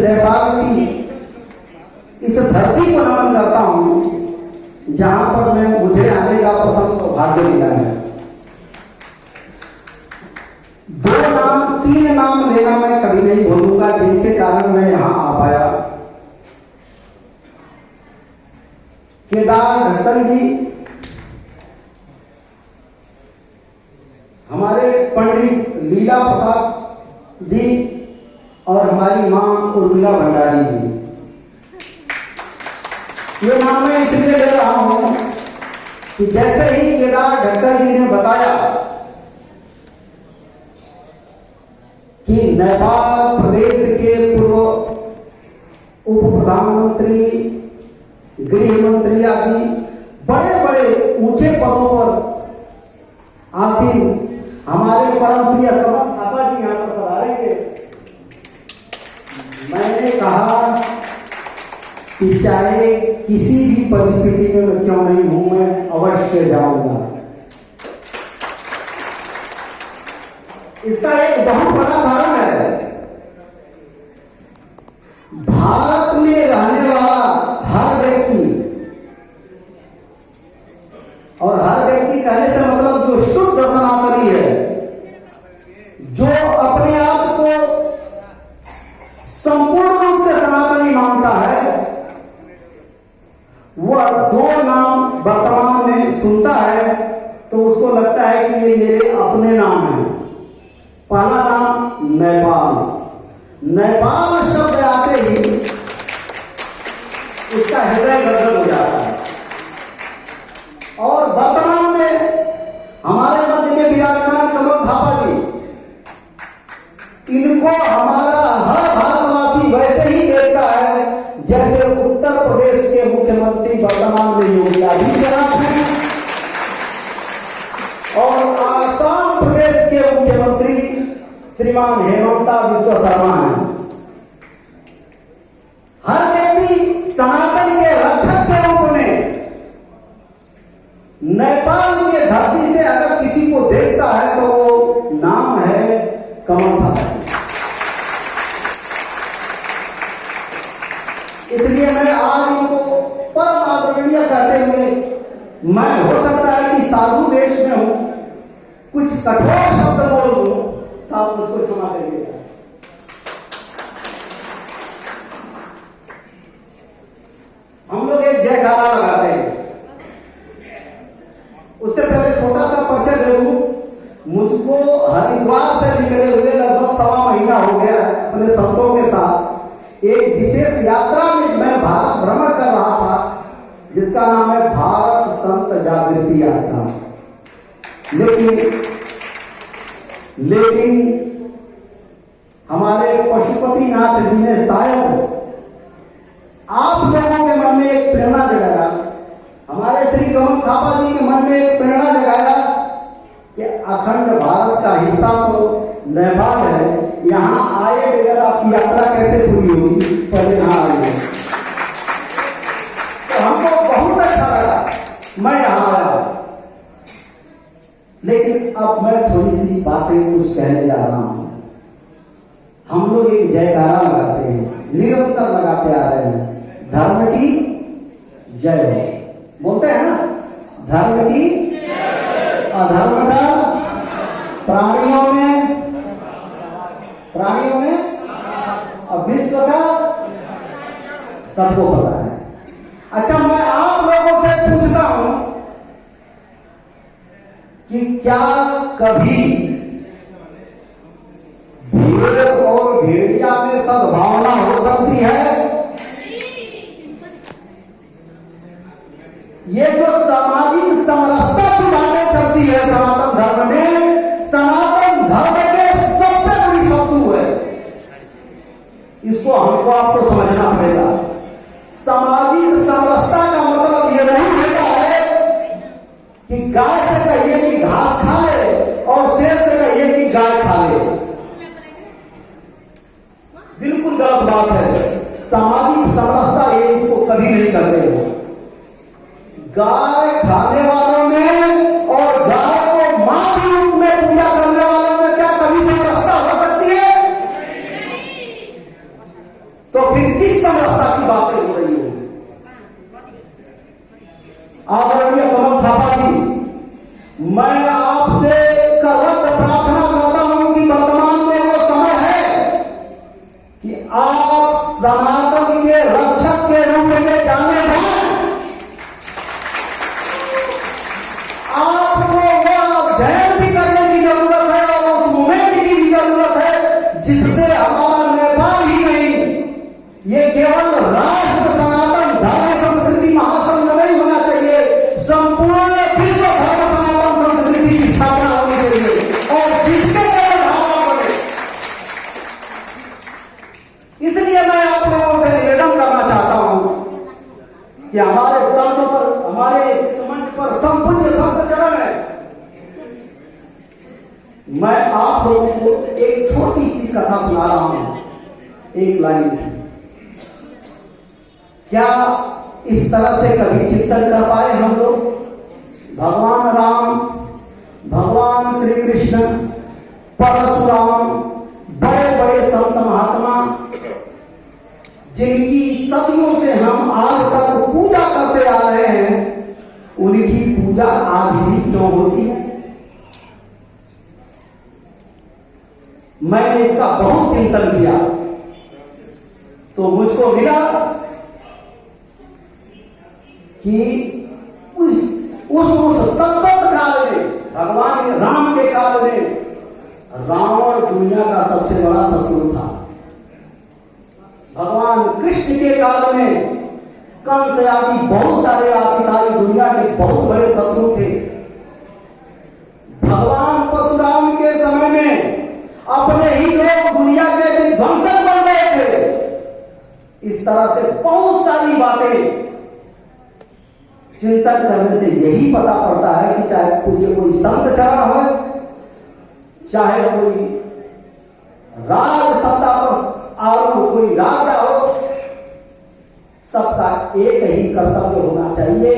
नेपाल की इस धरती को नमन करता हूं जहां पर मुझे आने का प्रथम सौभाग्य मिला है। 2 नाम 3 नाम लेना मैं कभी नहीं भूलूंगा जिनके कारण मैं यहां आ पाया। केदार ढक्कन जी, हमारे पंडित लीला प्रसाद जी और हमारी मां उर्मिला भंडारी जी। ये नाम मैं इसलिए ले रहा हूं कि जैसे ही केदार ढक्कन जी ने बताया कि नेपाल प्रदेश के पूर्व उप प्रधानमंत्री, गृह मंत्री आदि बड़े बड़े ऊंचे पदों पर आसीन हमारे परम प्रिय कमल थापा जी यहां पर पधारेंगे। मैंने कहा कि चाहे किसी भी परिस्थिति में मैं क्यों नहीं हूं, मैं अवश्य जाऊंगा। इसका एक बहुत बड़ा कारण है, भारत में रहने वाला हर व्यक्ति, और हर व्यक्ति कहने से मतलब जो शुद्ध सनातनी है, जो अपने आप को संपूर्ण रूप से सनातनी मानता है, वह 2 नाम वर्तमान में सुनता है तो उसको लगता है कि ये मेरे अपने नाम हैं। पहला नाम नेपाल। नेपाल शब्द आते ही उसका हृदय गदगद हो जाता है। और वर्तमान में हमारे मध्य में विराजमान कमल थापा जी, इनको हमारा हर भारतवासी वैसे ही देखता है जैसे उत्तर प्रदेश के मुख्यमंत्री वर्तमान में योगी आदित्यनाथ हैं और आसाम प्रदेश के मुख्यमंत्री श्रीमान हेमंता बिस्वा शर्मा हैं। हर व्यक्ति सनातन के रक्षक के रूप में नेपाल के धरती से अगर किसी को देखता है तो वो नाम है कमल थापा। इसलिए मैं आज इनको परम आदरणीय कहते हुए, मैं हो सकता है कि साधु देश में हूं, कुछ कठोर शब्द बोल दूं तो आप मुझको क्षमा करिएगा। हम लोग एक जयकारा लगाते हैं। उससे पहले छोटा सा परिचय दे दूं। मुझको हरिद्वार से निकले हुए लगभग 1.25 महीना हो गया अपने संतों के साथ एक विशेष यात्रा में मैं भारत भ्रमण कर रहा था जिसका नाम है भारत संत जागृति यात्रा। लेकिन हमारे पशुपतिनाथ जी ने शायद आप लोगों के मन में एक प्रेरणा जगाया, हमारे श्री कमल थापा जी के मन में एक प्रेरणा जगाया कि अखंड भारत का हिस्सा तो नेपाल है, यहाँ आए बगैर आपकी यात्रा कैसे पूरी होगी, पहले यहाँ आइए। तो हमको बहुत अच्छा लगा, मैं यहाँ आया। लेकिन अब मैं थोड़ी सी बातें कुछ कहने जा रहा हूं। हम लोग एक जयकारा लगाते हैं, निरंतर लगाते आ रहे हैं, धर्म की जय हो। बोलते हैं ना, धर्म की अधर्म का प्राणियों में और विश्व का सबको पता है। अच्छा, मैं आप लोगों से पूछता हूं कि क्या कभी भेड़ और भेड़िया में सद्भावना हो सकती है? ये जो सामाजिक समरसता की बातें चलती है सनातन धर्म में, सनातन धर्म के सबसे बड़ी शत्रु है। इसको हमको आपको समझना पड़ेगा। सामाजिक समरसता का मतलब ये नहीं होता है कि गाय से कहिए कि घास खा ले और शेर से कहिए कि गाय खा ले। बिल्कुल गलत बात है। सामाजिक समरसता ये इसको कभी नहीं करते हो। गाय खाने वालों में और गाय को मां के रूप में पूजा करने वालों में क्या कभी समरसता हो सकती है? तो फिर किस समरसता की बातें हो रही है? आदरणीय कमल थापा जी, मैं आपसे करवत प्रार्थना करता हूं कि वर्तमान में वो समय है कि आप सनातन के रक्षक के रूप में जाने जाएं। आपको वो अध्ययन भी करने की जरूरत है और उस मूवमेंट की भी जरूरत है जिससे हमारा नेपाल ही नहीं, ये केवल राष्ट्र सनातन धर्म संस्कृति महासंघ नहीं होना चाहिए, संपूर्ण विश्व धर्म सनातन संस्कृति की स्थापना होनी चाहिए और जिसके केवल धारा बने। इसलिए मैं आप लोगों से निवेदन करना चाहता हूं कि हमारे संत पर, हमारे इस मंच पर संपूर्ण संत चरण है। मैं आप लोगों को एक छोटी सी कथा सुना रहा हूं, एक लाइन। क्या इस तरह से कभी चिंतन कर पाए हम लोग? भगवान राम, भगवान श्री कृष्ण, परशुराम, बड़े बड़े संत महात्मा जिनकी सदियों से हम आज तक पूजा करते आ रहे हैं, उनकी पूजा आज भी क्यों होती है? मैंने इसका बहुत चिंतन किया तो मुझको मिला कि उस तत्त काल में, भगवान राम के काल में, रावण दुनिया का सबसे बड़ा शत्रु था। भगवान कृष्ण के काल में कंस आदि बहुत सारे आदिताई दुनिया के बहुत बड़े शत्रु थे। भगवान परशुराम के समय में अपने ही लोग दुनिया के विध्वंसक बन गए थे। इस तरह से बहुत सारी बातें चिंतन करने से यही पता पड़ता है कि चाहे कोई संत चरण हो, चाहे कोई राज सत्ता पर आरूढ़ कोई राजा हो, सबका एक ही कर्तव्य होना चाहिए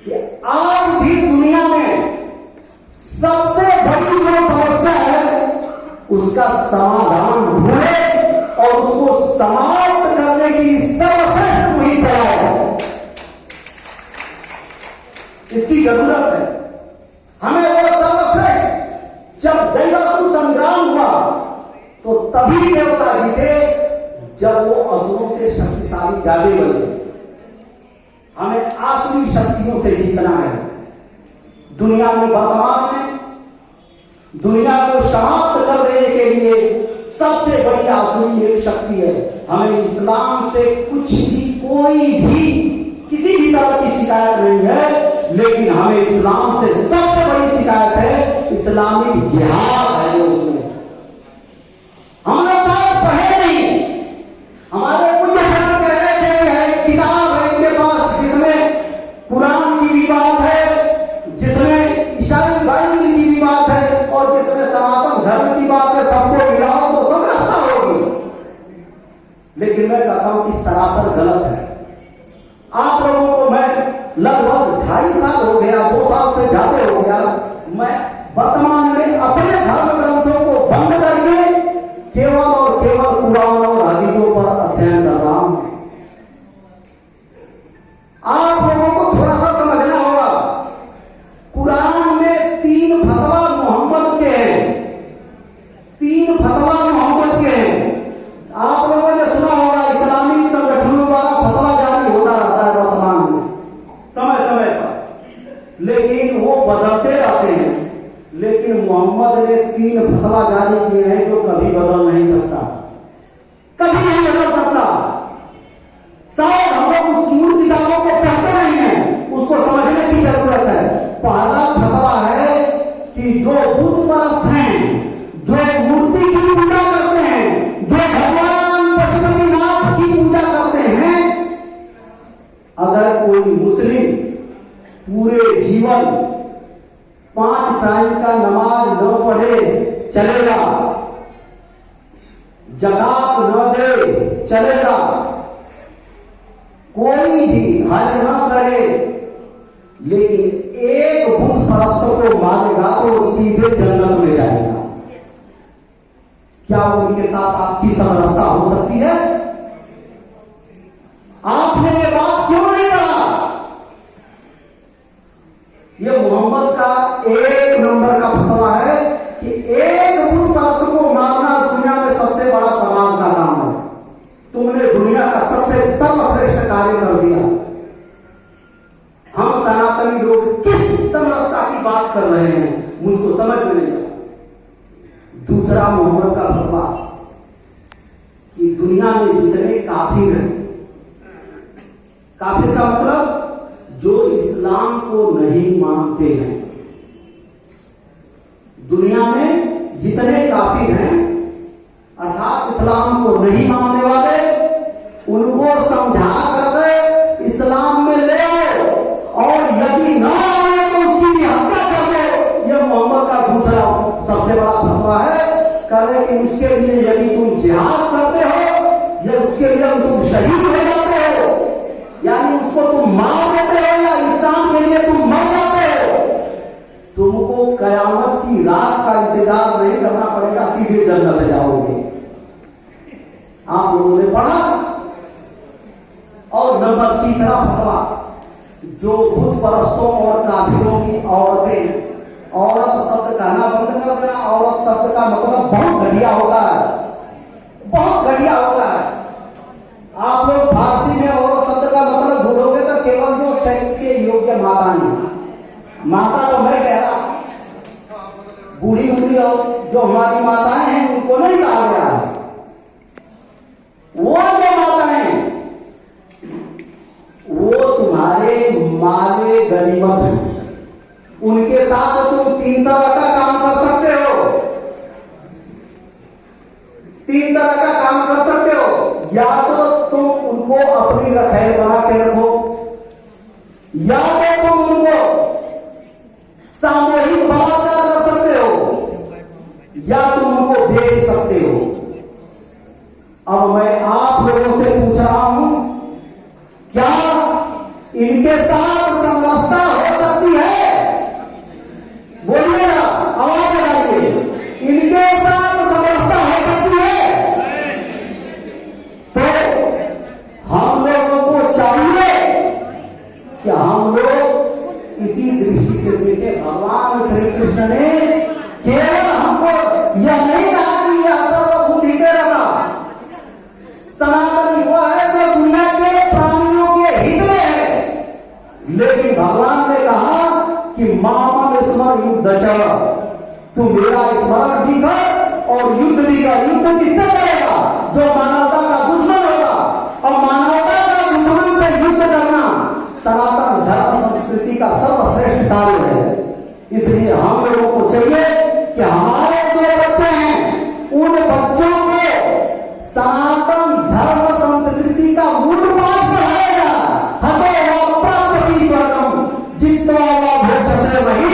कि आज भी दुनिया में सबसे बड़ी जो समस्या है उसका समाधान ढूंढे और उसको समाप्त करने की सर्वश्रेष्ठ मुहिम चलाए। इसकी जरूरत है हमें। वो सर्वश्रेष्ठ जब दैवासुर संग्राम हुआ तो तभी देवता जीते जब वो असुरों से शक्तिशाली ज्यादा बने। हमें आसुरी शक्तियों से जीतना है। दुनिया में वर्तमान में दुनिया को समाप्त कर देने के लिए सबसे बड़ी आसुरी एक शक्ति है। हमें इस्लाम से कुछ भी, कोई भी, किसी भी तरह की शिकायत नहीं है, लेकिन हमें इस्लाम से सबसे बड़ी शिकायत है इस्लामिक जिहाद है। जो उसमें हम लोग शायद पढ़े नहीं। हमारे कुछ कह रहे थे किताब है इनके पास जिसमें कुरान की भी बात है, जिसमें ईसाई बाइबल की भी बात है और जिसमें सनातन धर्म की बात है। सबको मिलाओ तो सब रास्ता होगी। लेकिन मैं कहता हूं कि सरासर गलत है। आप लोगों को मैं लगभग 2.5 साल हो गया, 2 साल से ज्यादा हो गया, मैं वर्तमान में अपने धर्म ग्रंथों को बंद करके केवल और केवल कुरान और हदीसों पर अध्ययन कर रहा हूं। आप लोगों को थोड़ा सा समझना होगा। कुरान में 3 फतवा मोहम्मद के हैं, 3 फतवा मोहम्मद के हैं। आप लोगों ने सुना होगा इस्लामिक संगठनों द्वारा फतवा जारी होता रहता है वर्तमान में समय समय पर, लेकिन वो बदलते रहते हैं। लेकिन मोहम्मद ने 3 फतवा जारी किए हैं जो कभी बदल नहीं सकता, कभी नहीं बदल सकता। शायद हम लोग उस मूल किताबों को पढ़ते नहीं है, उसको समझने की जरूरत है। पहला फतवा है कि जो बुत परस्त हैं, जो मूर्ति की पूजा करते हैं, जो भगवान पशुपतिनाथ की पूजा करते हैं, अगर कोई मुस्लिम पूरे जीवन 5 टाइम का नमाज न पढ़े चलेगा, ज़कात न दे चलेगा, कोई भी हज न करे, लेकिन एक बुत परस्त को मारेगा तो सीधे जन्नत में जाएगा। क्या उनके साथ आपकी समरसता हो सकती है? बात कर रहे हैं मुझको समझ में नहीं आता। दूसरा मोहम्मद का फतवा कि दुनिया में जितने काफिर हैं, काफिर का मतलब जो इस्लाम को नहीं मानते हैं, दुनिया में जितने काफिर हैं अर्थात इस्लाम को नहीं मानने वाले, उनको समझा करके इस्लाम में ले आओ और यदि ना आए तो उसकी भी हत्या कर दो। यह मोहम्मद का दूसरा सबसे बड़ा फतवा है। कह रहे कि उसके लिए यदि तुम जिहाद करते हो या उसके लिए तुम शहीद हो जाते हो, यानी उसको तुम मार देते हो या इस्लाम के लिए तुम मर जाते हो, तुमको कयामत की रात का इंतजार नहीं करना पड़ेगा, सीधे जन्नत जाओगे। आप लोगों ने पढ़ा। और नंबर तीसरा फतवा, जो बुत परस्तों और काफिरों की औरतें, औरत शब्द कहना बंद कर देना। औरत शब्द का मतलब बहुत घटिया होता है, बहुत घटिया होता है। आप लोग फारसी में औरत शब्द का मतलब ढूंढोगे तो केवल जो सेक्स के योग्य माताएं, माता तो मैं कह रहा, बूढ़ी बूढ़ी जो हमारी माताएं हैं उनको नहीं कहा गया है। वो जो माताएं वो तुम्हारे माले गनीमत हैं, उनके साथ तुम तीन तरह का काम कर सकते हो। तीन तरह का काम कर सकते हो, या तो तुम उनको अपनी रखैल बना के रखो, या तो तुम उनको सामूहिक बलात्कार कर सकते हो, या तुम उनको बेच सकते हो। अब मैं आप लोगों से पूछ रहा हूं, क्या इनके साथ समरसता हो सकती है? बोलिए, आवाज लगाइए, इनके साथ समरसता हो सकती है? तो हम लोगों को चाहिए कि हम लोग इसी दृष्टि से देखें। भगवान श्री कृष्ण ने केवल हमको यह नहीं कहा कि यह सर्वभूत ही रहेगा, सनातन हुआ है जो दुनिया के प्राणियों के हित में है, लेकिन भगवान ने कहा कि मामन स्मर युद्ध चल, तू मेरा स्मरण भी कर और युद्ध भी कर। युद्ध किससे करेगा? जो मानवता का दुश्मन होगा, और मानवता का दुश्मन से युद्ध करना सनातन धर्म संस्कृति का सर्वश्रेष्ठ कार्य है। इसलिए हम लोगों को चाहिए कि हमारे जो बच्चे हैं उन बच्चों को सनातन धर्म संस्कृति का मूल पाठ पढ़ाएगा। हमें वापस स्वर्गम जित्वा भक्षसे वही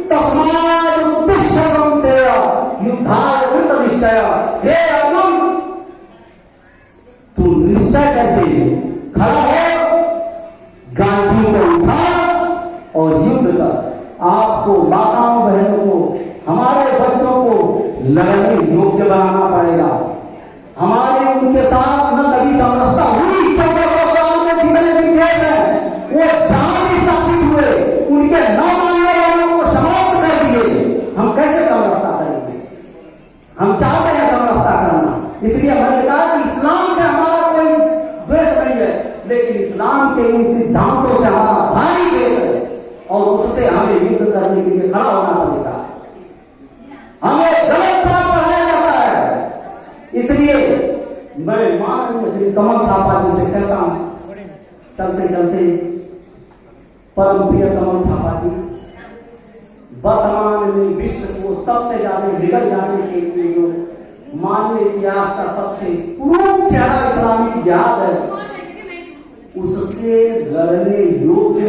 तस्मात् उत्तिष्ठतं तेरा युद्धाय कृत निश्चय। हे अर्जुन, तू निश्चय करके खड़ा हो, गांधी को उठा और युद्ध कर। आपको, माताओं बहनों को, हमारे बच्चों को लड़ने योग्य बनाना पड़ेगा। हमारे उनके साथ न कभी समरसता हुई। 14 साल में जितने भी केस हैं वो जहां भी स्थापित हुए, उनके न मानने वालों को समाप्त कर दिए। हम कैसे समरसता करेंगे? हम चाहते हैं समरसता करना। इसलिए मैंने कहा कि इस्लाम से हमारा कोई द्वेष नहीं है, लेकिन इस्लाम के इन सिद्धांतों से हमारा भारी द्वेष है, और उससे हमें युद्ध करने के लिए खड़ा होना पड़ेगा। हमें गलत बात पढ़ाया जाता है। इसलिए मैं माननीय श्री कमल थापा जी से कहता हूं, चलते चलते परम प्रिय कमल थापा जी, वर्तमान में विश्व को सबसे ज्यादा बिगड़ जाने के लिए जो मानवीय इतिहास का सबसे पूर्ण चेहरा इस्लामी जिहाद है, उससे लड़ने योग्य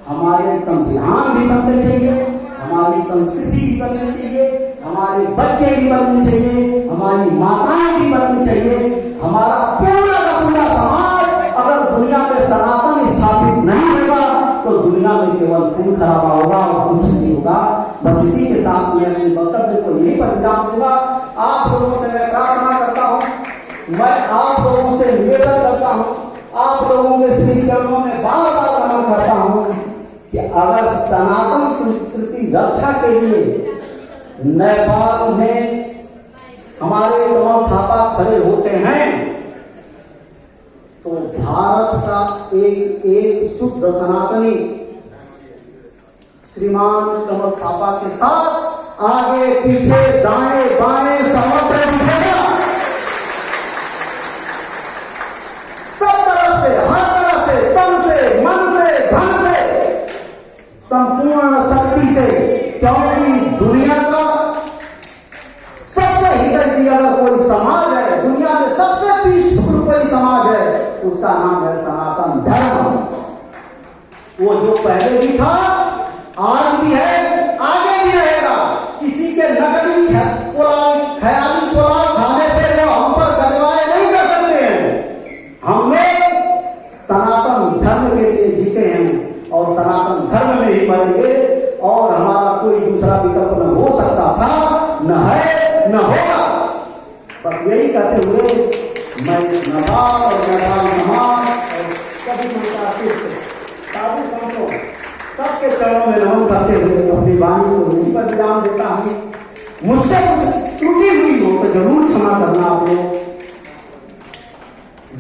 हमारे संविधान भी बनने चाहिए, हमारी संस्कृति भी बननी चाहिए, हमारे बच्चे भी बनने चाहिए, हमारी माताएं भी बननी चाहिए। हमारा पूरा का पूरा समाज अगर दुनिया में सनातन स्थापित नहीं होगा तो दुनिया में केवल खून खराबा होगा और कुछ नहीं होगा। बस इसी के साथ मैं अपने वक्तव्य को यही पर विराम दूंगा। आप लोगों से मैं प्रार्थना करता हूँ, मैं आप लोगों से निवेदन करता हूँ, आप लोगों के श्री चरणों में बार बार नमन करता हूँ कि अगर सनातन संस्कृति रक्षा के लिए नेपाल में हमारे कमल थापा खड़े होते हैं तो भारत का एक शुद्ध सनातनी श्रीमान कमल थापा के साथ आगे पीछे दाएं बाएं समर्थन दिखेगा। सब तरफ से, हर तरफ से, तन से, मन से, धन से, संपूर्ण शक्ति से, क्योंकि दुनिया का सबसे हितैषी अगर कोई समाज है, दुनिया में सबसे पीसफुल कोई समाज है, उसका नाम है सनातन धर्म। वो जो पहले भी था, आज भी है, आगे भी रहेगा। किसी के नकली ख्याली पुलाव खाने से वो हम पर गजवाए नहीं कर सकते हैं। हम लोग सनातन धर्म के लिए जीते हैं और सनातन धर्म में ही मरेंगे और हमारा कोई दूसरा विकल्प न हो सकता था, न है, न होगा। बस यही कहते हुए मैं नवाब और नवाब और सभी साधु संतों सबके चरणों में नमन करते हुए अपनी वाणी को यहीं पर विराम देता हूं। मुझसे कुछ त्रुटि हुई हो तो जरूर क्षमा करना आप लोग।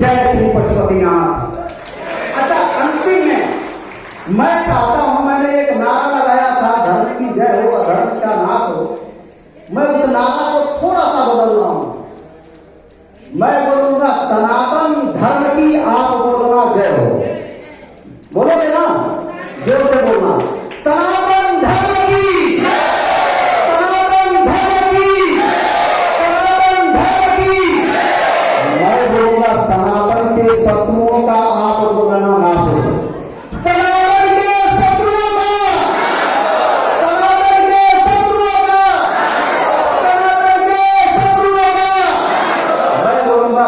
जय श्री पशुपतिनाथ। अच्छा, अंतिम में मैं चाहता हूं, मैंने एक नारा लगाया था, धर्म की जय हो अधर्म का नाश हो। मैं उस नारा को थोड़ा सा बदल रहा हूं। मैं बोलूंगा सनातन धर्म की, आप बोलना जय हो। बोलोगे ना? जोर से बोलना, सनातन धर्म की, सनातन धर्म की, सनातन धर्म की। मैं बोलूंगा सनातन के शत्रुओं का, आप बोलना नाश हो। सनातन के शत्रुओं का, सनातन के शत्रुओं का, सनातन के शत्रुओं का। मैं बोलूंगा